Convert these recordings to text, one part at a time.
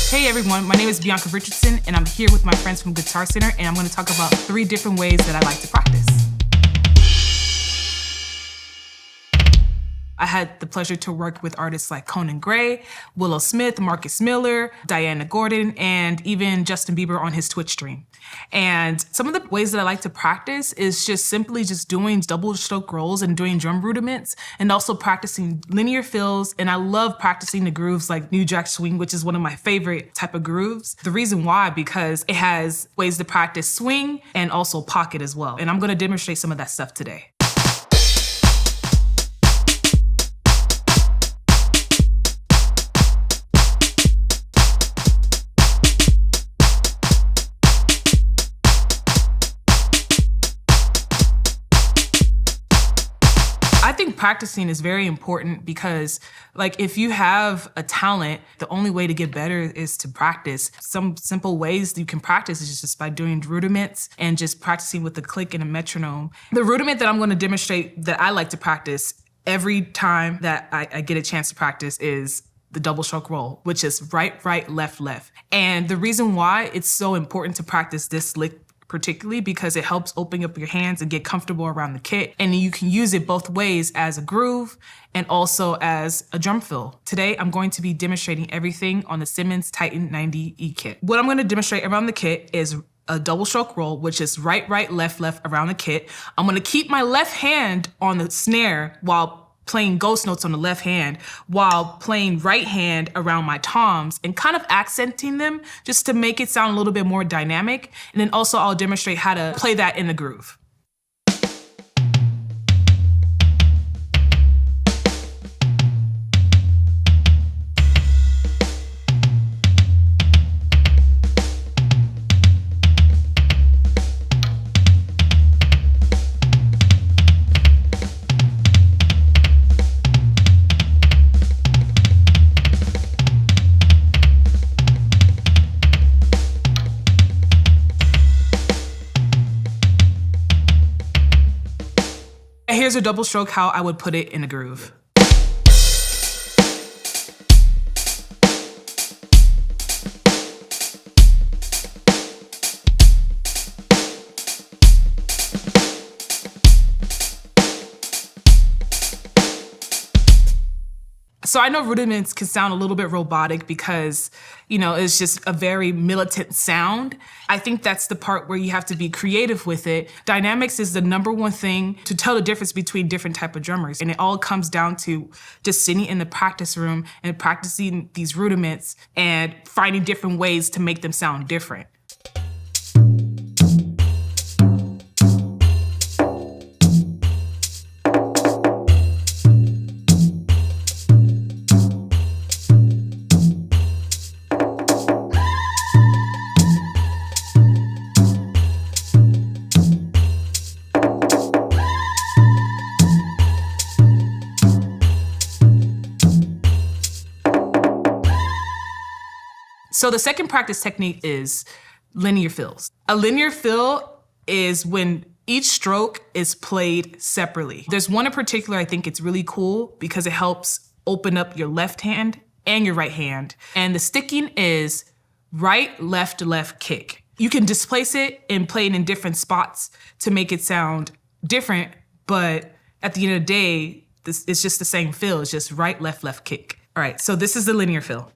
Hey everyone, my name is Bianca Richardson and I'm here with my friends from Guitarcenter and I'm going to talk about 3 different ways that I like to practice. I had the pleasure to work with artists like Conan Gray, Willow Smith, Marcus Miller, Diana Gordon, and even Justin Bieber on his Twitch stream. And some of the ways that I like to practice is just simply just doing double stroke rolls and doing drum rudiments, and also practicing linear fills. And I love practicing the grooves like New Jack Swing, which is one of my favorite type of grooves. The reason why, because it has ways to practice swing and also pocket as well. And I'm gonna demonstrate some of that stuff today. I think practicing is very important because, like, if you have a talent, the only way to get better is to practice. Some simple ways that you can practice is just by doing rudiments and just practicing with a click and a metronome. The rudiment that I'm going to demonstrate that I like to practice every time that I get a chance to practice is the double stroke roll, which is right, right, left, left. And the reason why it's so important to practice this lick particularly because it helps open up your hands and get comfortable around the kit. And you can use it both ways as a groove and also as a drum fill. Today, I'm going to be demonstrating everything on the Simmons Titan 90E kit. What I'm going to demonstrate around the kit is a double stroke roll, which is right, right, left, left around the kit. I'm going to keep my left hand on the snare while playing ghost notes on the left hand while playing right hand around my toms and kind of accenting them just to make it sound a little bit more dynamic. And then also I'll demonstrate how to play that in the groove. Here's a double stroke how I would put it in a groove. So I know rudiments can sound a little bit robotic because, you know, it's just a very militant sound. I think that's the part where you have to be creative with it. Dynamics is the #1 thing to tell the difference between different type of drummers. And it all comes down to just sitting in the practice room and practicing these rudiments and finding different ways to make them sound different. So the second practice technique is linear fills. A linear fill is when each stroke is played separately. There's one in particular I think it's really cool because it helps open up your left hand and your right hand. And the sticking is right, left, left, kick. You can displace it and play it in different spots to make it sound different, but at the end of the day, it's just the same fill. It's just right, left, left, kick. All right, so this is the linear fill.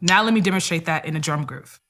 Now let me demonstrate that in a drum groove.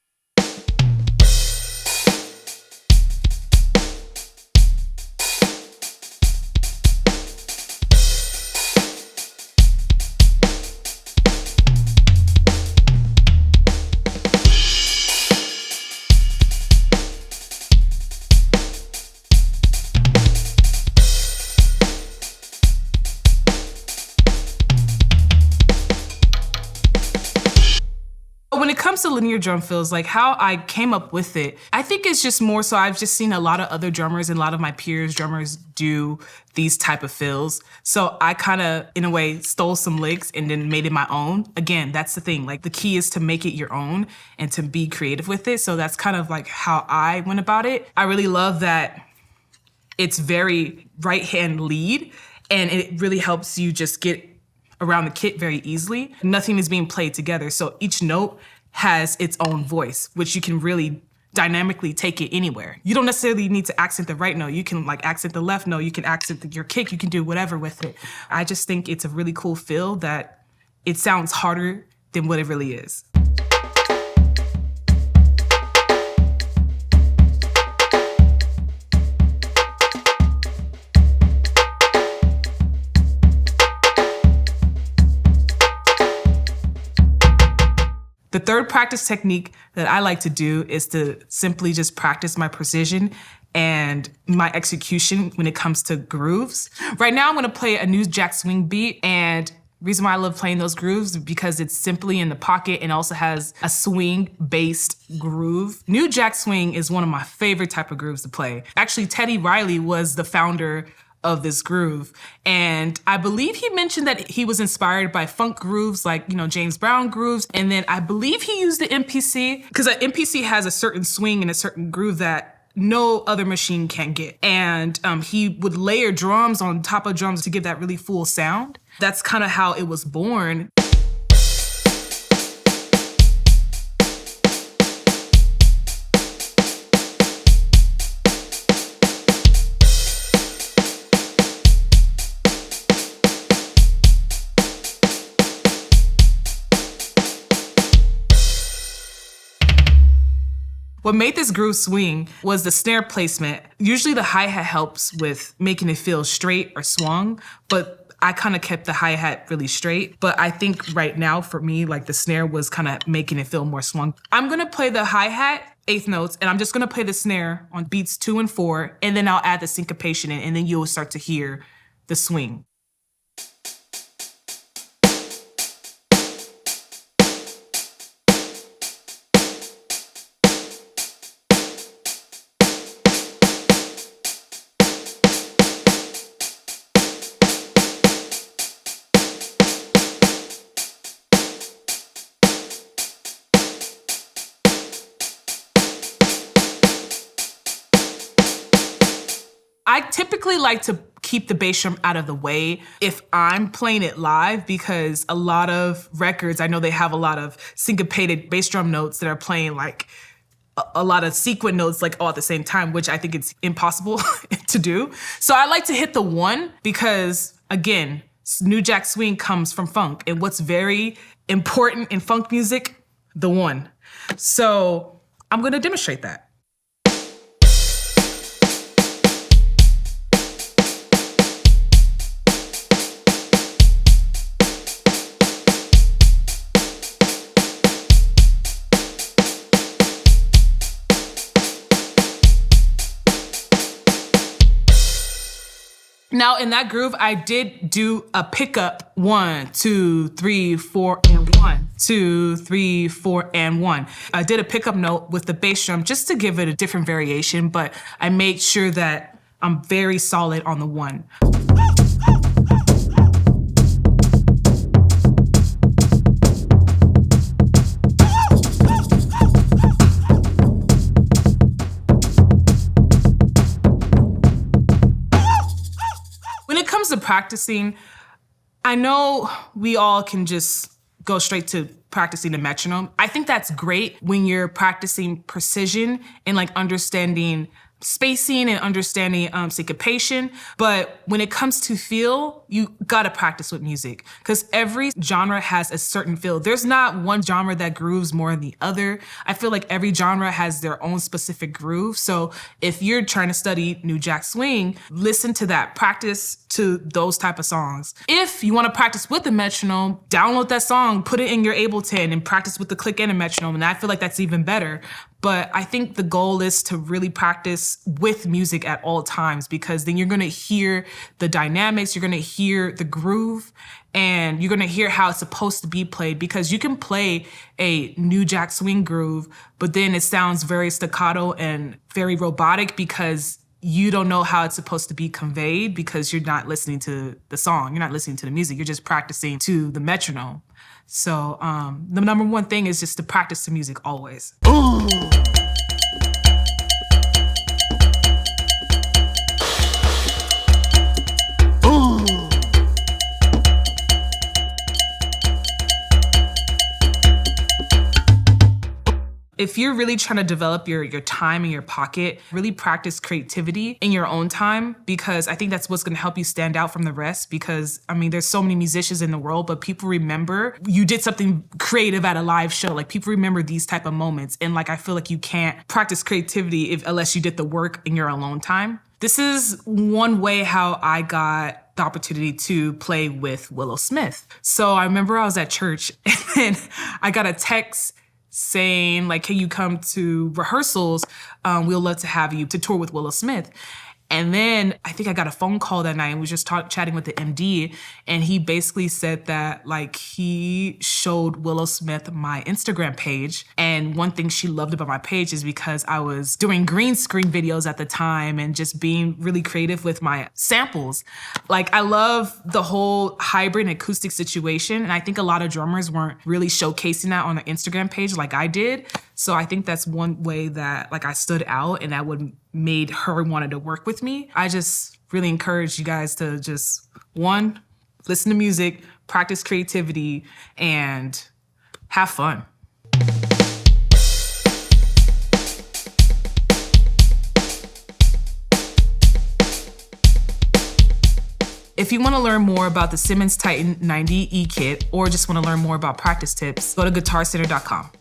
linear drum fills, like how I came up with it, I think it's just more so I've just seen a lot of other drummers and a lot of my peers drummers do these type of fills. So I kind of, in a way, stole some licks and then made it my own. Again, that's the thing. Like the key is to make it your own and to be creative with it. So that's kind of like how I went about it. I really love that it's very right hand lead and it really helps you just get around the kit very easily. Nothing is being played together. So each note has its own voice, which you can really dynamically take it anywhere. You don't necessarily need to accent the right note. You can like accent the left note. You can accent your kick. You can do whatever with it. I just think it's a really cool feel that it sounds harder than what it really is. The third practice technique that I like to do is to simply just practice my precision and my execution when it comes to grooves. Right now I'm gonna play a new jack swing beat, and the reason why I love playing those grooves is because it's simply in the pocket and also has a swing-based groove. New jack swing is one of my favorite type of grooves to play. Actually, Teddy Riley was the founder of this groove. And I believe he mentioned that he was inspired by funk grooves like, James Brown grooves. And then I believe he used the MPC because an MPC has a certain swing and a certain groove that no other machine can get. And he would layer drums on top of drums to give that really full sound. That's kind of how it was born. What made this groove swing was the snare placement. Usually the hi-hat helps with making it feel straight or swung, but I kind of kept the hi-hat really straight. But I think right now for me, like the snare was kind of making it feel more swung. I'm gonna play the hi-hat, eighth notes, and I'm just gonna play the snare on beats 2 and 4, and then I'll add the syncopation in, and then you'll start to hear the swing. I typically like to keep the bass drum out of the way if I'm playing it live, because a lot of records, I know they have a lot of syncopated bass drum notes that are playing like a lot of sequent notes like all at the same time, which I think it's impossible to do. So I like to hit the 1 because, again, new jack swing comes from funk, and what's very important in funk music, the 1. So I'm gonna demonstrate that. Now in that groove, I did do a pickup 1, 2, 3, 4, and 1, 2, 3, 4, and 1. I did a pickup note with the bass drum just to give it a different variation, but I made sure that I'm very solid on the 1. To practicing, I know we all can just go straight to practicing the metronome. I think that's great when you're practicing precision and like understanding spacing and understanding syncopation. But when it comes to feel, you gotta practice with music because every genre has a certain feel. There's not one genre that grooves more than the other. I feel like every genre has their own specific groove. So if you're trying to study new jack swing, listen to that, practice to those type of songs. If you wanna practice with the metronome, download that song, put it in your Ableton and practice with the click and a metronome. And I feel like that's even better. But I think the goal is to really practice with music at all times, because then you're gonna hear the dynamics, you're gonna hear the groove, and you're gonna hear how it's supposed to be played, because you can play a new jack swing groove, but then it sounds very staccato and very robotic because you don't know how it's supposed to be conveyed, because you're not listening to the song, you're not listening to the music, you're just practicing to the metronome. So the number one thing is just to practice the music always. Ooh. If you're really trying to develop your time in your pocket, really practice creativity in your own time, because I think that's what's gonna help you stand out from the rest. Because, I mean, there's so many musicians in the world, but people remember you did something creative at a live show. Like, people remember these type of moments. And like, I feel like you can't practice creativity unless you did the work in your alone time. This is one way how I got the opportunity to play with Willow Smith. So I remember I was at church and I got a text saying like, can you come to rehearsals? We'd love to have you to tour with Willow Smith. And then I think I got a phone call that night and we was just chatting with the MD, and he basically said that like he showed Willow Smith my Instagram page. And one thing she loved about my page is because I was doing green screen videos at the time and just being really creative with my samples. Like, I love the whole hybrid and acoustic situation. And I think a lot of drummers weren't really showcasing that on their Instagram page like I did. So I think that's one way that like I stood out and that would made her wanted to work with me. I just really encourage you guys to just, one, listen to music, practice creativity, and have fun. If you want to learn more about the Simmons Titan 90 E kit, or just want to learn more about practice tips, go to guitarcenter.com.